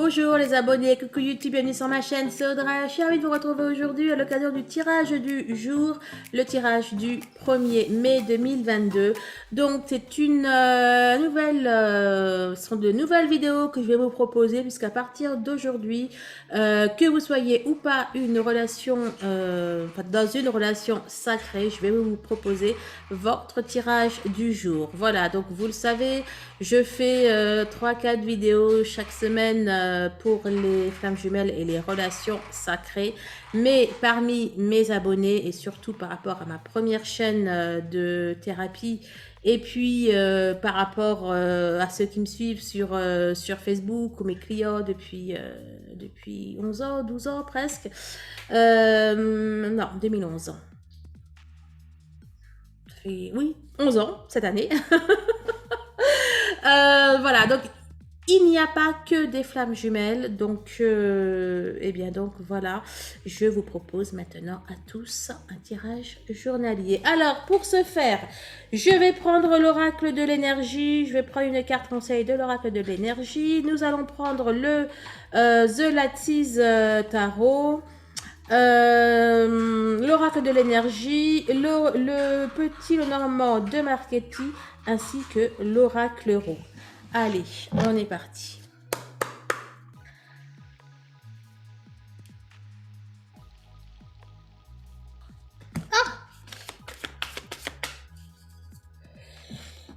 Bonjour les abonnés, coucou YouTube, bienvenue sur ma chaîne, c'est Audrey. Je suis ravie de vous retrouver aujourd'hui à l'occasion du tirage du jour, le tirage du 1er mai 2022. Donc c'est une ce sont de nouvelles vidéos que je vais vous proposer puisqu'à partir d'aujourd'hui, que vous soyez ou pas dans une relation sacrée, je vais vous proposer votre tirage du jour. Voilà, donc vous le savez, je fais 3-4 vidéos chaque semaine pour les flammes jumelles et les relations sacrées. Mais parmi mes abonnés et surtout par rapport à ma première chaîne de thérapie et puis par rapport à ceux qui me suivent sur Facebook ou mes clients depuis 11 ans, 12 ans presque. Non, 2011. Oui, 11 ans cette année. Voilà, donc il n'y a pas que des flammes jumelles, donc eh bien donc voilà, je vous propose maintenant à tous un tirage journalier. Alors pour ce faire, je vais prendre l'oracle de l'énergie, je vais prendre une carte conseil de l'oracle de l'énergie. Nous allons prendre le The Lattice Tarot. L'oracle de l'énergie, le petit Lenormand de Marchetti, ainsi que l'oracle Ro. Allez, on est parti.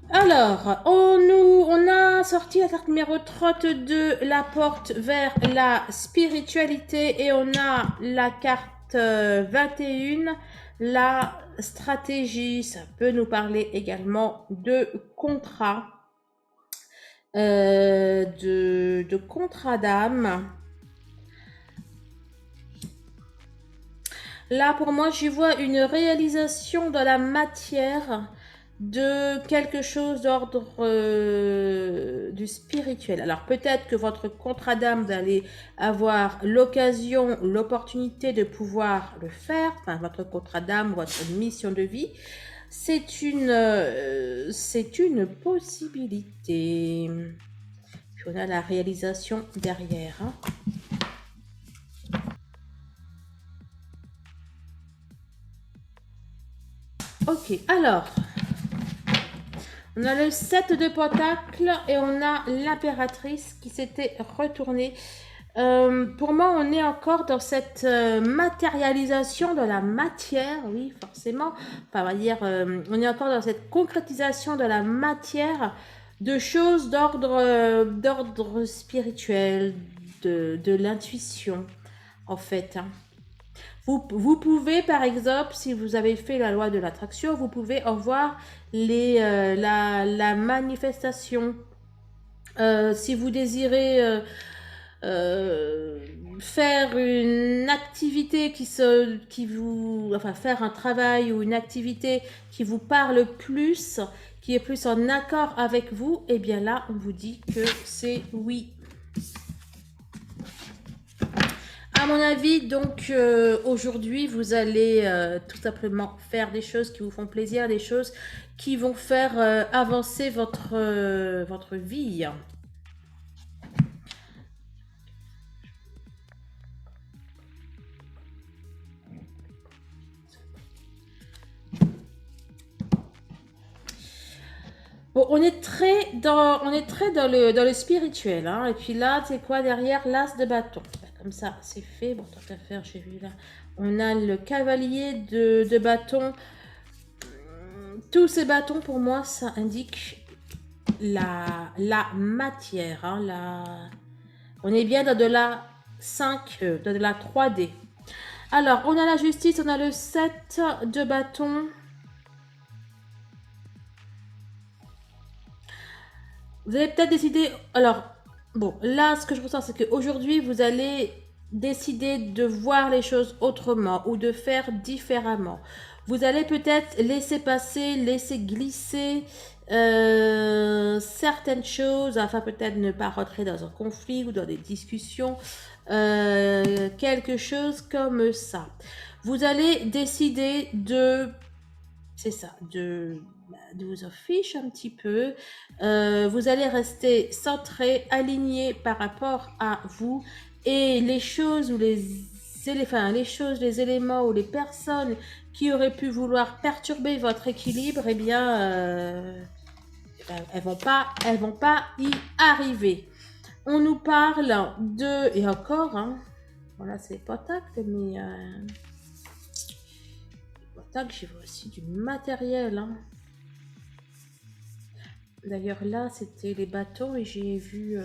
Alors, on a sorti la carte numéro 32, la porte vers la spiritualité, et on a la carte 21, la stratégie. Ça peut nous parler également de contrat, de contrat d'âme. Là, pour moi, j'y vois une réalisation dans la matière de quelque chose d'ordre du spirituel. Alors, peut-être que votre contrat d'âme, vous allez avoir l'occasion, l'opportunité de pouvoir le faire, enfin, votre contrat d'âme, votre mission de vie. C'est une possibilité. Puis on a la réalisation derrière. Hein. Ok, alors, on a le 7 de pentacles et on a l'impératrice qui s'était retournée. Pour moi, on est encore dans cette matérialisation de la matière, oui, forcément. Enfin, on va dire, on est encore dans cette concrétisation de la matière, de choses d'ordre spirituel, de l'intuition, en fait. Hein. Vous pouvez, par exemple, si vous avez fait la loi de l'attraction, vous pouvez en voir la manifestation. Si vous désirez faire une activité enfin faire un travail ou une activité qui vous parle plus, qui est plus en accord avec vous, et bien là, on vous dit que c'est oui. À mon avis, donc aujourd'hui, vous allez tout simplement faire des choses qui vous font plaisir, des choses qui vont faire avancer votre vie. Bon, on est très dans le spirituel, hein. Et puis là, c'est quoi derrière? L'as de bâton. Comme ça, c'est fait. Bon, tant qu'à faire, j'ai vu là. On a le cavalier de bâton. Tous ces bâtons, pour moi, ça indique la matière. Hein, on est bien dans de la 5, dans de la 3D. Alors, on a la justice, on a le 7 de bâton. Vous allez peut-être décider... Alors, bon, là, ce que je ressens, c'est qu'aujourd'hui, vous allez décider de voir les choses autrement ou de faire différemment. Vous allez peut-être laisser passer, laisser glisser certaines choses, afin peut-être ne pas rentrer dans un conflit ou dans des discussions, quelque chose comme ça. Vous allez décider de... C'est ça, de vos fiches un petit peu. Vous allez rester centré, aligné par rapport à vous et les choses ou les choses, les éléments ou les personnes qui auraient pu vouloir perturber votre équilibre, eh bien, elles vont pas y arriver. On nous parle de, et encore, hein, voilà, c'est pas tact, mais j'ai aussi du matériel. Hein. D'ailleurs, là, c'était les bâtons et j'ai vu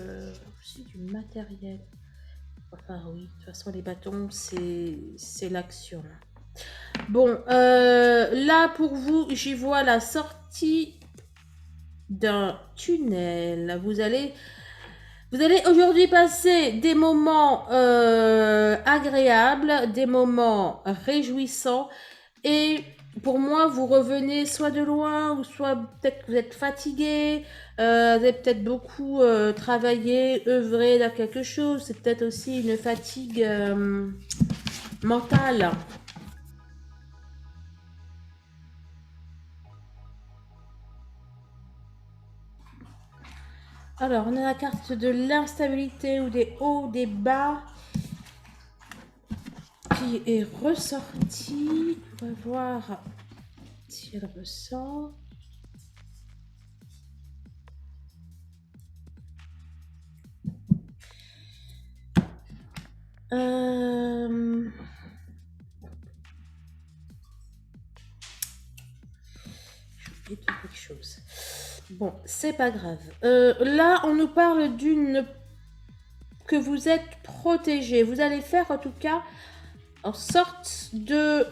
aussi du matériel. Enfin, oui, de toute façon, les bâtons, c'est l'action. Bon, là, pour vous, j'y vois la sortie d'un tunnel. Vous allez aujourd'hui passer des moments agréables, des moments réjouissants. Et pour moi, vous revenez soit de loin, ou soit peut-être que vous êtes fatigué, vous avez peut-être beaucoup travaillé, œuvré dans quelque chose. C'est peut-être aussi une fatigue mentale. Alors, on a la carte de l'instabilité ou des hauts, des bas qui est ressortie. On va voir si elle ressort. J'ai oublié quelque chose. Bon, c'est pas grave. Là, on nous parle d'une... que vous êtes protégé. Vous allez faire en tout cas en sorte de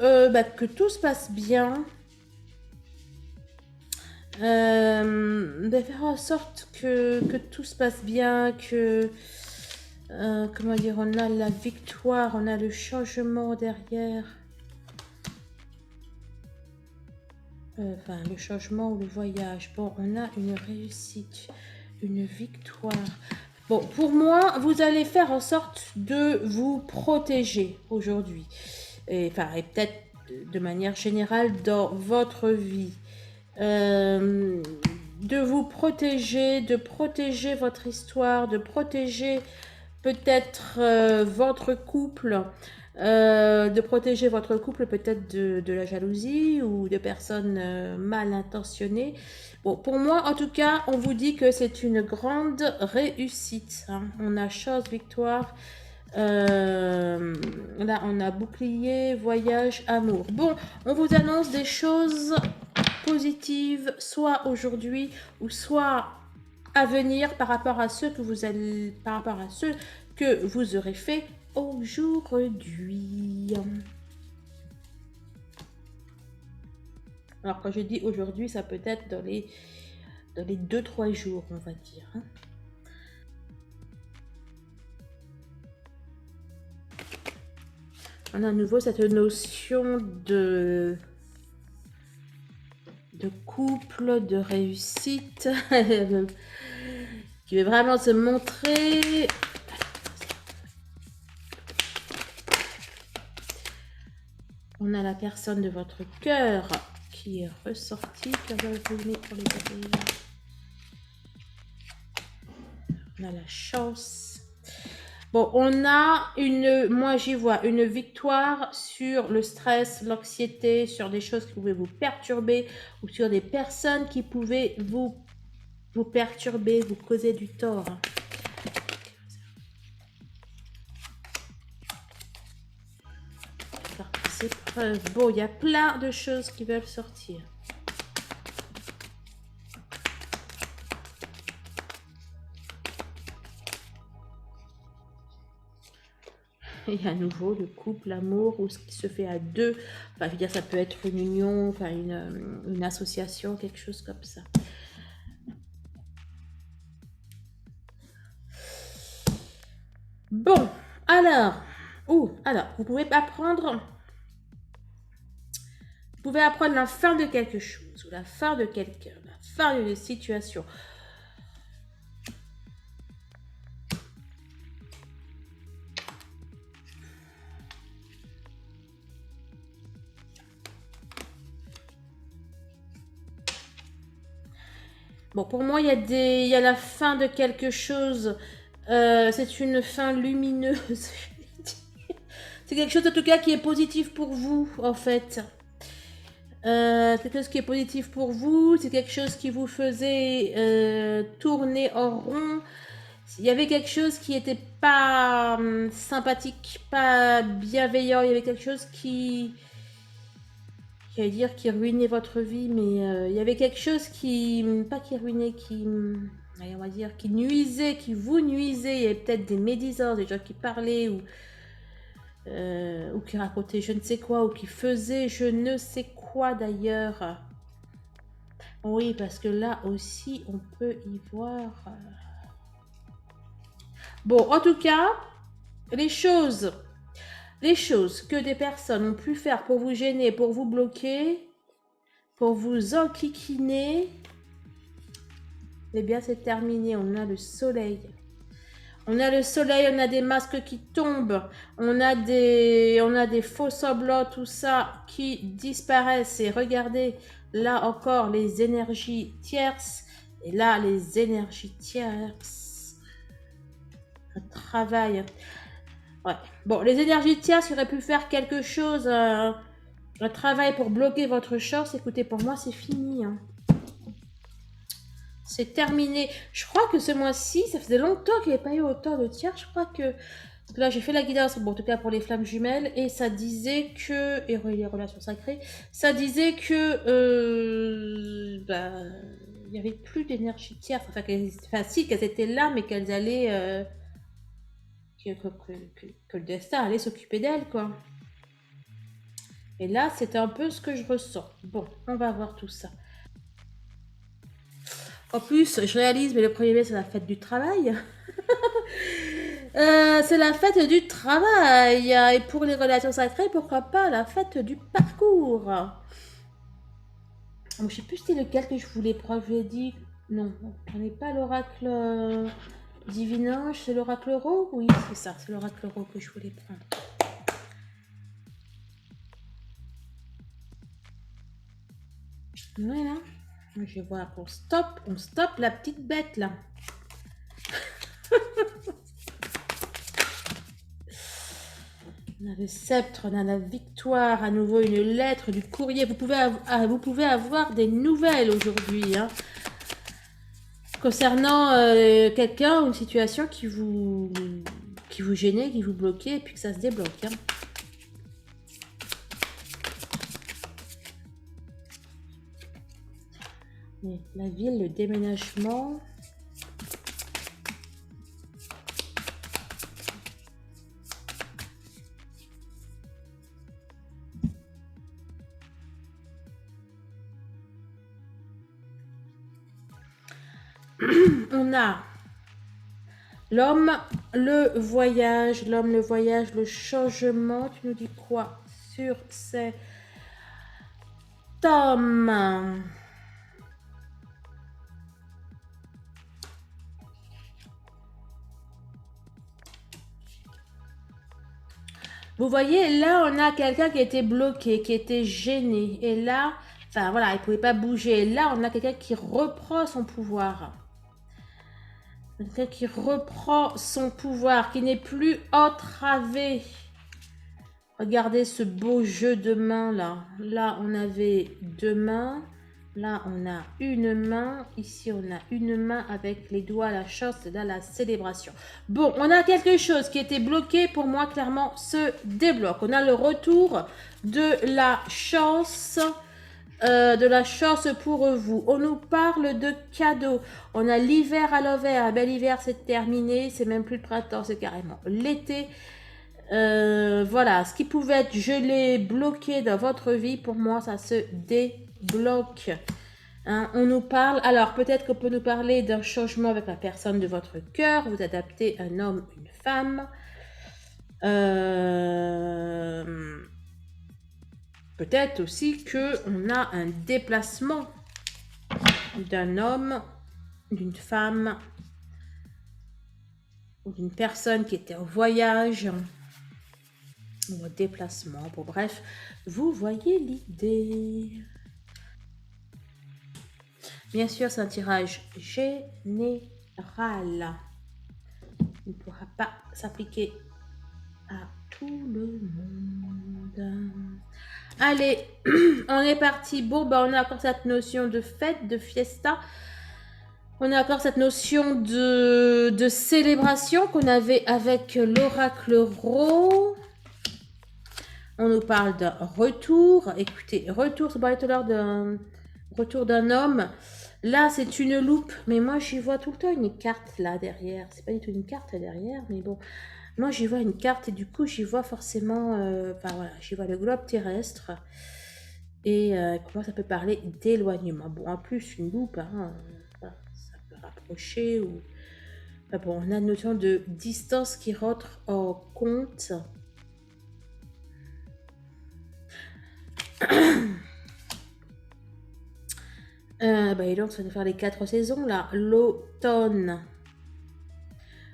que tout se passe bien. De faire en sorte que tout se passe bien, que... comment dire, on a la victoire, on a le changement derrière. Enfin, le changement ou le voyage. Bon, on a une réussite, une victoire. Bon, pour moi, vous allez faire en sorte de vous protéger aujourd'hui. Et peut-être de manière générale dans votre vie. De vous protéger, de protéger votre histoire, de protéger peut-être votre couple, de protéger votre couple peut-être de la jalousie ou de personnes mal intentionnées. Bon, pour moi, en tout cas, on vous dit que c'est une grande réussite. Hein. On a chance, victoire. Là, on a bouclier, voyage, amour. Bon, on vous annonce des choses positives, soit aujourd'hui ou soit à venir par rapport à ceux que vous allez, par rapport à ceux que vous aurez fait aujourd'hui. Alors quand je dis aujourd'hui, ça peut être dans les 2-3 jours, on va dire. Hein. On a à nouveau cette notion de couple, de réussite, qui veut vraiment se montrer. On a la personne de votre cœur qui est ressortie. Pour les on a la chance. Bon, on a moi j'y vois une victoire sur le stress, l'anxiété, sur des choses qui pouvaient vous perturber ou sur des personnes qui pouvaient vous perturber, vous causer du tort. Bon, il y a plein de choses qui veulent sortir. Et à nouveau, le couple, l'amour, ou ce qui se fait à deux. Enfin, je veux dire, ça peut être une union, enfin, une association, quelque chose comme ça. Bon, alors, vous pouvez apprendre la fin de quelque chose, ou la fin de quelqu'un, la fin d'une situation. Bon, pour moi, il y a la fin de quelque chose. C'est une fin lumineuse. C'est quelque chose en tout cas qui est positif pour vous, en fait. C'est quelque chose qui est positif pour vous. C'est quelque chose qui vous faisait tourner en rond. Il y avait quelque chose qui n'était pas sympathique, pas bienveillant. Il y avait quelque chose j'allais dire qui ruinait votre vie, mais il y avait quelque chose pas qui ruinait, allez, on va dire, qui nuisait, qui vous nuisait. Il y avait peut-être des médisances, des gens qui parlaient ou qui racontaient je ne sais quoi, ou qui faisaient je ne sais quoi d'ailleurs. Oui, parce que là aussi, on peut y voir. Bon, en tout cas, les choses que des personnes ont pu faire pour vous gêner, pour vous bloquer, pour vous enquiquiner, eh bien, c'est terminé. On a le soleil. On a le soleil, on a des masques qui tombent, on a des faux semblants, tout ça qui disparaissent. Et regardez, là encore, les énergies tierces. Et là, les énergies tierces. Un travail. Ouais. Bon, les énergies tierces qui auraient pu faire quelque chose, un travail pour bloquer votre chance, écoutez, pour moi, c'est fini. Hein. C'est terminé. Je crois que ce mois-ci, ça faisait longtemps qu'il n'y avait pas eu autant de tiers. Je crois que là, j'ai fait la guidance, bon, en tout cas pour les flammes jumelles, et ça disait que, et les relations sacrées, ça disait que il n'y avait plus d'énergie tierce. Enfin, si, qu'elles étaient là, mais qu'elles allaient. Que le destin allait s'occuper d'elles, quoi. Et là, c'est un peu ce que je ressens. Bon, on va voir tout ça. En plus, je réalise, mais le 1er mai, c'est la fête du travail. C'est la fête du travail. Et pour les relations sacrées, pourquoi pas la fête du parcours. Je ne sais plus c'était lequel que je voulais prendre. Je lui ai dit, non, on n'est pas l'oracle divinage, c'est l'oracle euro. Oui, c'est ça, c'est l'oracle euro que je voulais prendre. Voilà. Je vais voir pour stop. On stoppe la petite bête là. On a le sceptre, on a la victoire, à nouveau une lettre, du courrier. Vous pouvez avoir des nouvelles aujourd'hui. Hein, concernant quelqu'un ou une situation qui vous gênait, qui vous bloquait, et puis que ça se débloque. Hein. La ville, le déménagement. On a l'homme, le voyage, le changement. Tu nous dis quoi sur cet homme? Vous voyez, là, on a quelqu'un qui était bloqué, qui était gêné. Et là, enfin voilà, il ne pouvait pas bouger. Et là, on a quelqu'un qui reprend son pouvoir. Quelqu'un qui reprend son pouvoir, qui n'est plus entravé. Regardez ce beau jeu de mains là. Là, on avait 2 mains. Là, on a une main. Ici, on a une main avec les doigts, la chance, là, la célébration. Bon, on a quelque chose qui était bloqué. Pour moi, clairement, se débloque. On a le retour de la chance. Pour vous. On nous parle de cadeaux. On a l'hiver à l'envers. Bel hiver, c'est terminé. C'est même plus le printemps, c'est carrément l'été. Voilà, ce qui pouvait être gelé, bloqué dans votre vie, pour moi, ça se débloque. Hein, on nous parle, alors peut-être qu'on peut nous parler d'un changement avec la personne de votre cœur. Vous adaptez un homme, une femme. Peut-être aussi qu'on a un déplacement d'un homme, d'une femme ou d'une personne qui était en voyage ou en déplacement. Bon, bref, vous voyez l'idée. Bien sûr, c'est un tirage général. Il ne pourra pas s'appliquer à tout le monde. Allez, on est parti. Bon, bah, on a encore cette notion de fête, de fiesta. On a encore cette notion de célébration qu'on avait avec l'oracle Ro. On nous parle d'un retour. Écoutez, retour, ça parlait tout à l'heure d'un retour d'un homme. Là, c'est une loupe, mais moi, j'y vois tout le temps une carte là derrière. C'est pas du tout une carte là derrière, mais bon. Moi, j'y vois une carte et du coup, j'y vois forcément... Enfin, voilà, j'y vois le globe terrestre. Et pour moi, ça peut parler d'éloignement. Bon, en plus, une loupe, hein, voilà, ça peut rapprocher ou... Enfin, bon, on a une notion de distance qui rentre en compte. Et donc, ça va nous faire les 4 saisons, là. L'automne.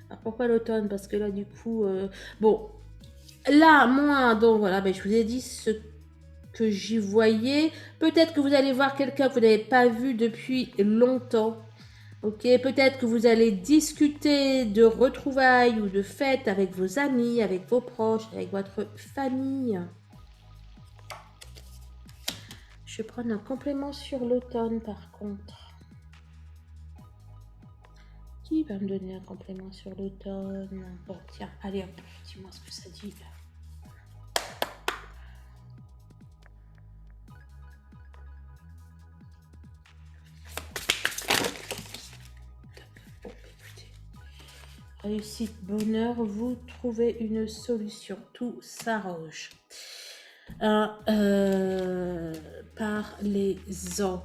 Alors, pourquoi l'automne? Parce que là, du coup... bon, là, moi, donc, voilà, je vous ai dit ce que j'y voyais. Peut-être que vous allez voir quelqu'un que vous n'avez pas vu depuis longtemps. Ok, peut-être que vous allez discuter de retrouvailles ou de fêtes avec vos amis, avec vos proches, avec votre famille. Je vais prendre un complément sur l'automne par contre. Qui va me donner un complément sur l'automne? Bon, tiens, allez hop, dis-moi ce que ça dit. Bon, écoutez. Réussite, bonheur, vous trouvez une solution. Tout s'arrange. Parlez-en.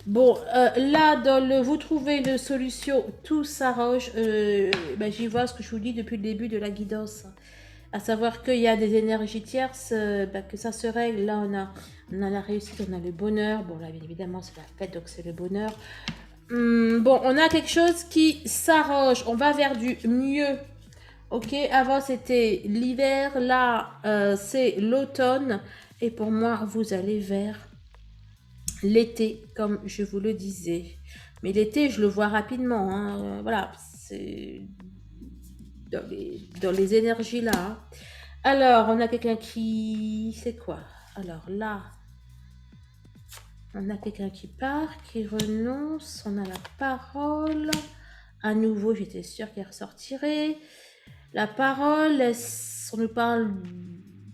Bon, là, dans le vous trouvez une solution, tout s'arrange. J'y vois ce que je vous dis depuis le début de la guidance. À savoir qu'il y a des énergies tierces, que ça se règle. Là, on a la réussite, on a le bonheur. Bon, là, bien évidemment, c'est la fête, donc c'est le bonheur. Bon, on a quelque chose qui s'arrange. On va vers du mieux. Ok, avant c'était l'hiver, là c'est l'automne. Et pour moi, vous allez vers l'été, comme je vous le disais. Mais l'été, je le vois rapidement. Hein. Voilà, c'est dans les énergies là. Hein. Alors, on a quelqu'un qui... C'est quoi? Alors là, on a quelqu'un qui part, qui renonce. On a la parole. À nouveau, j'étais sûre qu'elle ressortirait. La parole, on nous parle...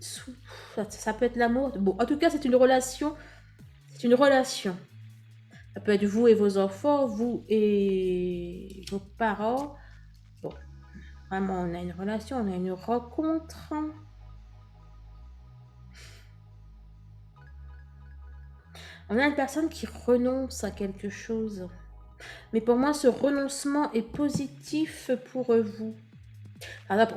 Ça peut être l'amour. Bon, en tout cas, c'est une relation. C'est une relation. Ça peut être vous et vos enfants, vous et vos parents. Bon, vraiment, on a une relation, on a une rencontre. On a une personne qui renonce à quelque chose. Mais pour moi, ce renoncement est positif pour vous. Par exemple,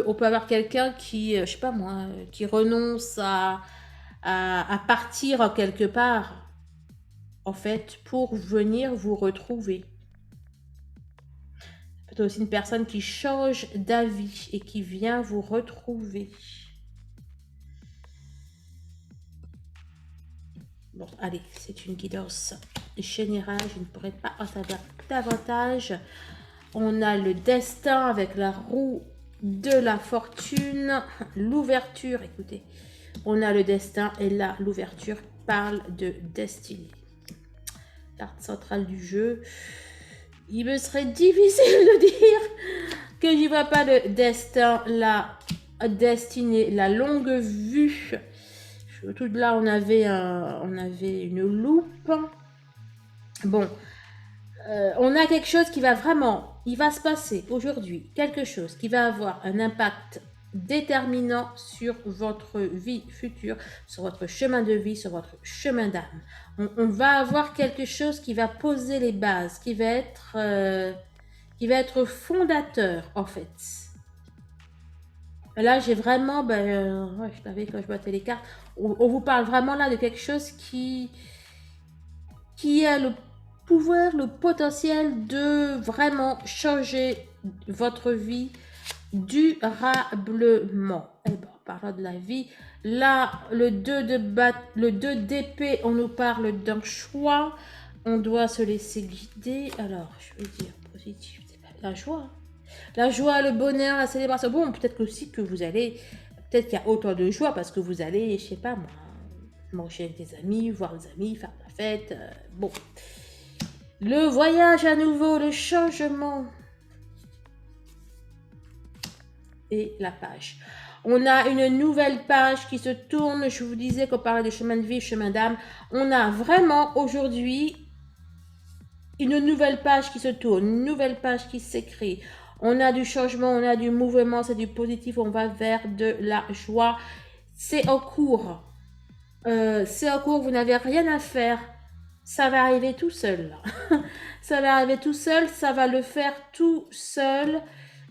on peut avoir quelqu'un qui, je sais pas moi, qui renonce à partir quelque part, en fait, pour venir vous retrouver. Peut-être aussi une personne qui change d'avis et qui vient vous retrouver. Bon, allez, c'est une guidance générale, je ne pourrais pas en savoir davantage. On a le destin avec la roue de la fortune, l'ouverture, écoutez. On a le destin et là, l'ouverture parle de destinée. Carte centrale du jeu. Il me serait difficile de dire que j'y vois pas le destin, la destinée, la longue vue. Tout là, on avait une loupe. Bon, on a quelque chose qui va vraiment, il va se passer aujourd'hui, quelque chose qui va avoir un impact déterminant sur votre vie future, sur votre chemin de vie, sur votre chemin d'âme. On va avoir quelque chose qui va poser les bases, qui va être fondateur en fait. Là, j'ai vraiment, je l'avais quand je battais les cartes, on vous parle vraiment là de quelque chose qui a le pouvoir, le potentiel de vraiment changer votre vie durablement. Et bon, parlant de la vie, là, le 2 d'épée, on nous parle d'un choix. On doit se laisser guider. Alors, je vais dire positif, c'est pas la joie. La joie, le bonheur, la célébration. Bon, peut-être aussi que vous allez... Peut-être qu'il y a autant de joie parce que vous allez, je sais pas moi, manger avec des amis, voir des amis, faire la fête. Bon. Le voyage à nouveau, le changement. Et la page. On a une nouvelle page qui se tourne. Je vous disais qu'on parlait de chemin de vie, chemin d'âme. On a vraiment aujourd'hui une nouvelle page qui se tourne, une nouvelle page qui s'écrit. On a du changement, on a du mouvement, c'est du positif, on va vers de la joie. C'est en cours. C'est en cours, vous n'avez rien à faire. Ça va arriver tout seul. Ça va arriver tout seul, ça va le faire tout seul.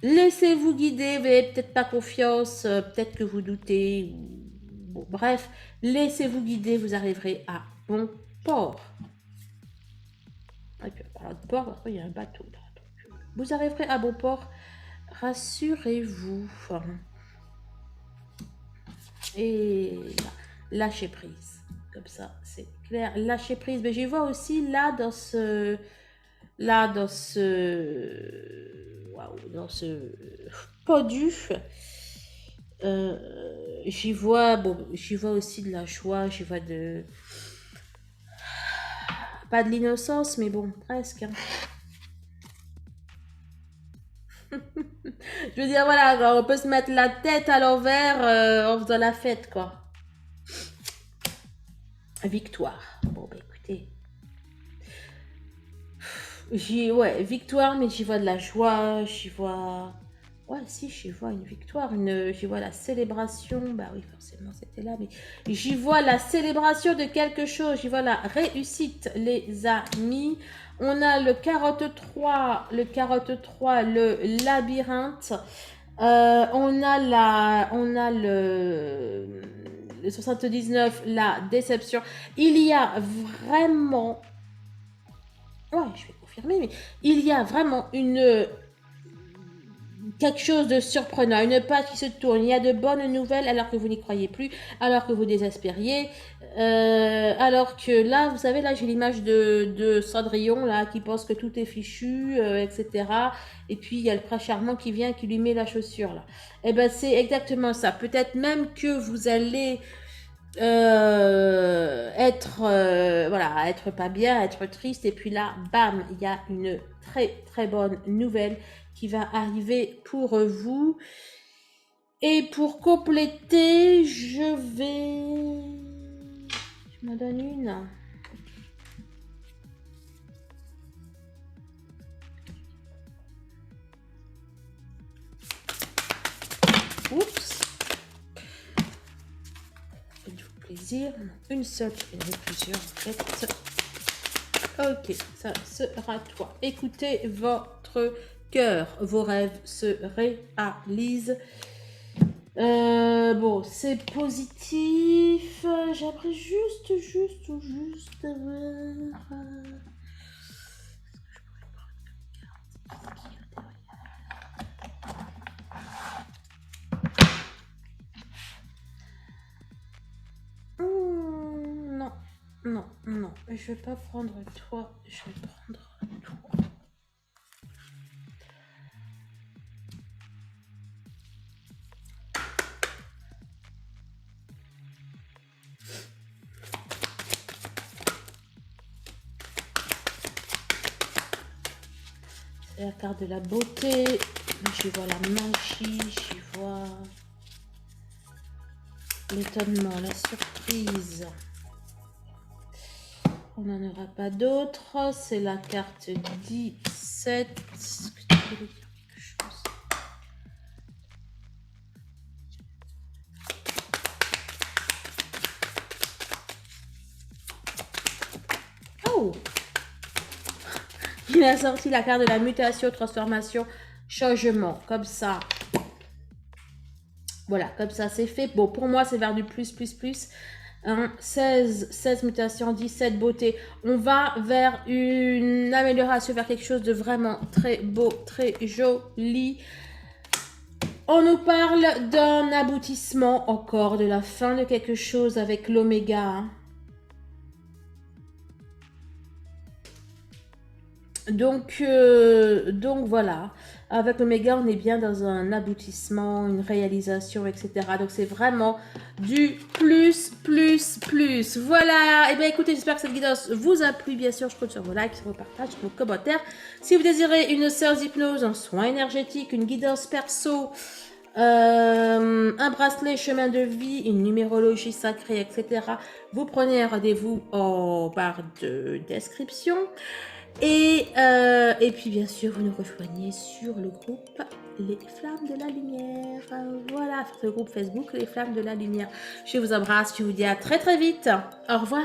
Laissez-vous guider, vous n'avez peut-être pas confiance, peut-être que vous doutez. Bon, bref, laissez-vous guider, vous arriverez à bon port. Et puis, en parlant de port, après, il y a un bateau là. Donc, vous arriverez à bon port, rassurez-vous. Et là, lâchez prise. Comme ça, c'est clair. Lâchez prise. Mais j'y vois aussi là dans ce... Là, dans ce... Waouh, dans ce poduf. J'y vois... Bon, j'y vois aussi de la joie. J'y vois de... Pas de l'innocence, mais bon, presque. Hein. Je veux dire, voilà, on peut se mettre la tête à l'envers en faisant la fête, quoi. Victoire. Bon, bah écoutez. Ouais, victoire, mais j'y vois de la joie, j'y vois... Ouais, si, j'y vois une victoire, j'y vois la célébration. Bah oui, forcément, c'était là, mais j'y vois la célébration de quelque chose. J'y vois la réussite, les amis. On a le 43, le labyrinthe. On a le 79, la déception. Il y a vraiment... Ouais, je vais confirmer, mais il y a vraiment quelque chose de surprenant, une page qui se tourne. Il y a de bonnes nouvelles alors que vous n'y croyez plus, alors que vous désespériez, alors que là, vous savez, là j'ai l'image de Cendrillon là qui pense que tout est fichu, etc. Et puis il y a le prince charmant qui vient, qui lui met la chaussure là. Et ben c'est exactement ça. Peut-être même que vous allez être pas bien, être triste, et puis là, bam, il y a une très très bonne nouvelle qui va arriver pour vous. Et pour compléter, je m'en donne une. Oups. Faites-vous plaisir. Une seule, il y en a plusieurs en fait. Ok, ça sera toi. Écoutez votre cœur, vos rêves se réalisent. Bon, c'est positif. J'aimerais juste voir. Non, je vais pas prendre toi, je vais prendre toi. C'est la carte de la beauté, j'y vois la magie, j'y vois l'étonnement, la surprise. On n'en aura pas d'autres. C'est la carte 17. Est-ce que tu veux dire quelque chose? Oh! Il a sorti la carte de la mutation, transformation, changement. Comme ça. Voilà, comme ça, c'est fait. Bon, pour moi, c'est vers du plus. 16 mutations, 17 beauté. On va vers une amélioration, vers quelque chose de vraiment très beau, très joli. On nous parle d'un aboutissement encore, de la fin de quelque chose avec l'oméga. Donc voilà, avec l'Oméga, on est bien dans un aboutissement, une réalisation, etc. Donc c'est vraiment du plus, plus, plus. Voilà, et bien écoutez, j'espère que cette guidance vous a plu. Bien sûr, je compte sur vos likes, sur vos partages, sur vos commentaires. Si vous désirez une séance d'hypnose, un soin énergétique, une guidance perso, un bracelet chemin de vie, une numérologie sacrée, etc. Vous prenez un rendez-vous en barre de description. Et puis bien sûr, vous nous rejoignez sur le groupe Les Flammes de la Lumière. Voilà, sur le groupe Facebook Les Flammes de la Lumière. Je vous embrasse, je vous dis à très très vite. Au revoir.